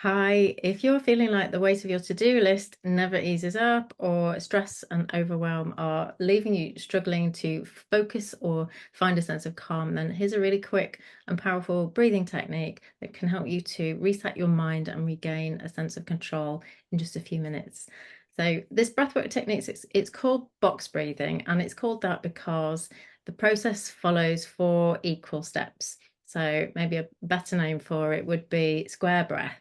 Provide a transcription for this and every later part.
Hi, if you're feeling like the weight of your to-do list never eases up, or stress and overwhelm are leaving you struggling to focus or find a sense of calm, then here's a really quick and powerful breathing technique that can help you to reset your mind and regain a sense of control in just a few minutes. So this breathwork technique, it's called box breathing, and it's called that because the process follows four equal steps. So maybe a better name for it would be square breath.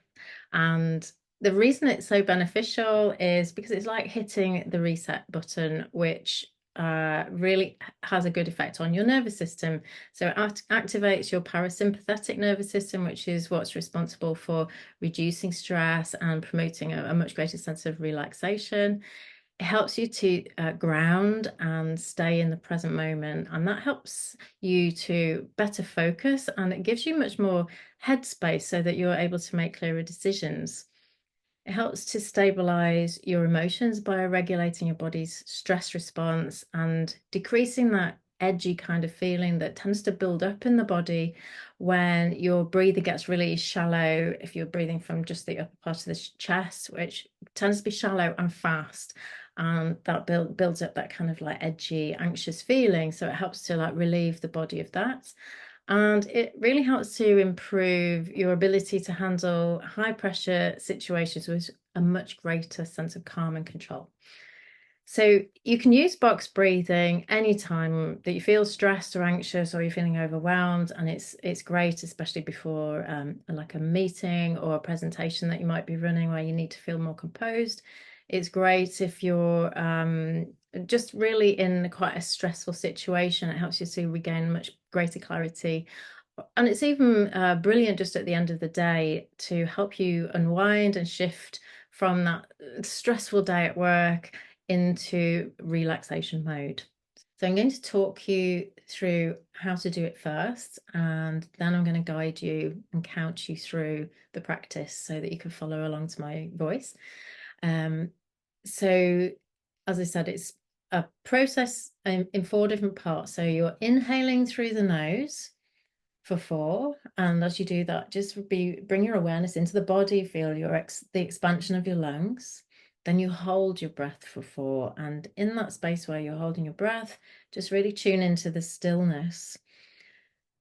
And the reason it's so beneficial is because it's like hitting the reset button, which really has a good effect on your nervous system. So it activates your parasympathetic nervous system, which is what's responsible for reducing stress and promoting a much greater sense of relaxation. It helps you to ground and stay in the present moment, and that helps you to better focus, and it gives you much more headspace so that you're able to make clearer decisions. It helps to stabilize your emotions by regulating your body's stress response and decreasing that edgy kind of feeling that tends to build up in the body when your breathing gets really shallow. If you're breathing from just the upper part of the chest, which tends to be shallow and fast, and that builds up that kind of like edgy, anxious feeling. So it helps to like relieve the body of that. And it really helps to improve your ability to handle high pressure situations with a much greater sense of calm and control. So you can use box breathing anytime that you feel stressed or anxious or you're feeling overwhelmed, and it's great, especially before like a meeting or a presentation that you might be running where you need to feel more composed. It's great if you're just really in quite a stressful situation. It helps you to regain much greater clarity. And it's even brilliant just at the end of the day to help you unwind and shift from that stressful day at work into relaxation mode. So I'm going to talk you through how to do it first, and then I'm going to guide you and count you through the practice so that you can follow along to my voice. Um, so, as I said, it's a process in four different parts. So you're inhaling through the nose for four, and as you do that, just bring your awareness into the body, feel the expansion of your lungs. Then you hold your breath for four, and in that space where you're holding your breath, just really tune into the stillness.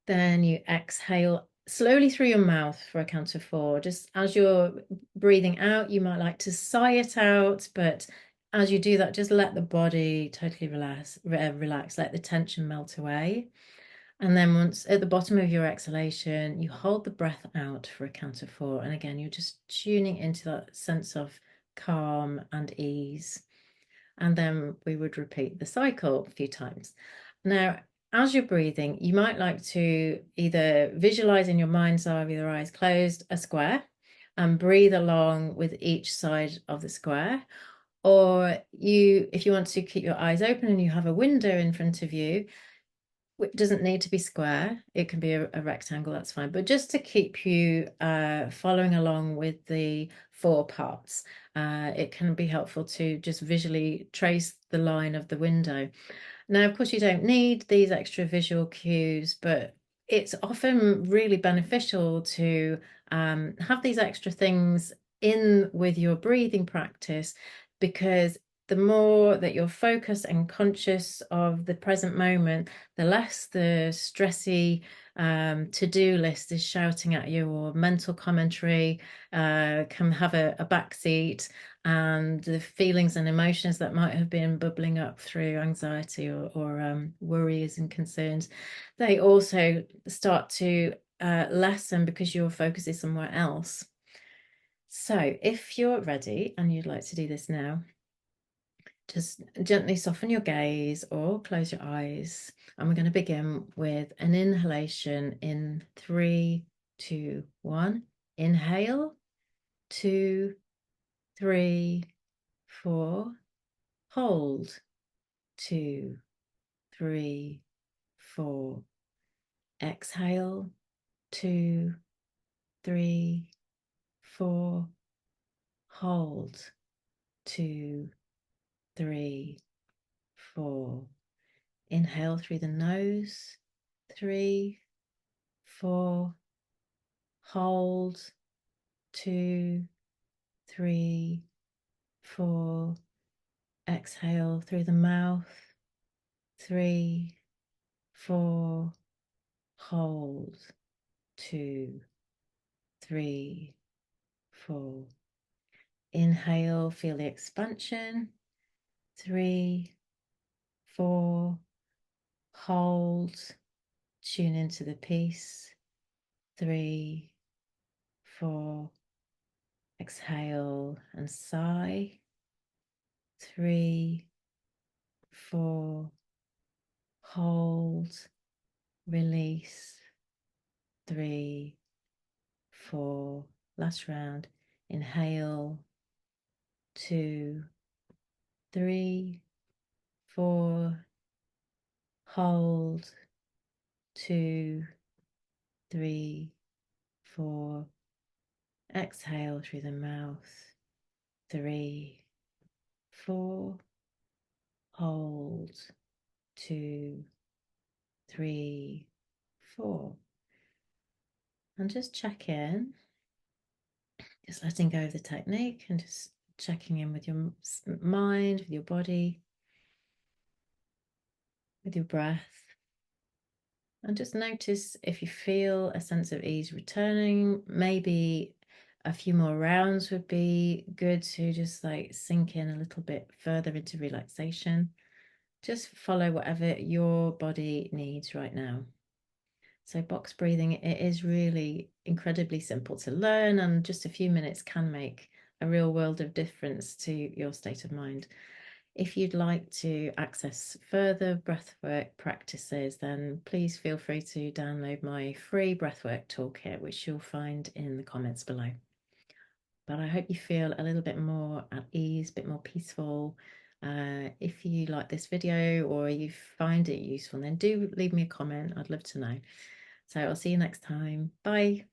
Then you exhale slowly through your mouth for a count of four. Just as you're breathing out, you might like to sigh it out, but as you do that, just let the body totally relax, let the tension melt away. And then once at the bottom of your exhalation, you hold the breath out for a count of four. And again, you're just tuning into that sense of calm and ease. And then we would repeat the cycle a few times. Now, as you're breathing, you might like to either visualize in your mind's eye with your eyes closed a square and breathe along with each side of the square. Or if you want to keep your eyes open and you have a window in front of you, it doesn't need to be square. It can be a rectangle, that's fine. But just to keep you following along with the four parts, it can be helpful to just visually trace the line of the window. Now, of course, you don't need these extra visual cues, but it's often really beneficial to have these extra things in with your breathing practice, because the more that you're focused and conscious of the present moment, the less the stressy to-do list is shouting at you, or mental commentary can have a backseat, and the feelings and emotions that might have been bubbling up through anxiety or worries and concerns, they also start to lessen because your focus is somewhere else. So if you're ready and you'd like to do this now, just gently soften your gaze or close your eyes. And we're going to begin with an inhalation in three, two, one. Inhale, two, three, four. Hold, two, three, four. Exhale, two, three, four. Hold, two, three, four. Inhale through the nose, three, four. Hold, 2, 3, 4. Exhale through the mouth. 3, 4. Hold. 2, 3, 4. Inhale, feel the expansion. 3, 4. Hold. Tune into the peace. 3, 4. Exhale and sigh. 3, 4. Hold. Release. 3, 4. Last round. Inhale. 2, 3, 4. Hold. 2, 3, 4. Exhale through the mouth. 3, 4. Hold. 2, 3, 4. And just check in, just letting go of the technique and just checking in with your mind, with your body, with your breath. And just notice if you feel a sense of ease returning. Maybe a few more rounds would be good to just like sink in a little bit further into relaxation. Just follow whatever your body needs right now. So box breathing, it is really incredibly simple to learn, and just a few minutes can make a real world of difference to your state of mind. If you'd like to access further breathwork practices, then please feel free to download my free breathwork toolkit, which you'll find in the comments below. But I hope you feel a little bit more at ease, a bit more peaceful. If you like this video or you find it useful, then do leave me a comment. I'd love to know. So I'll see you next time. Bye.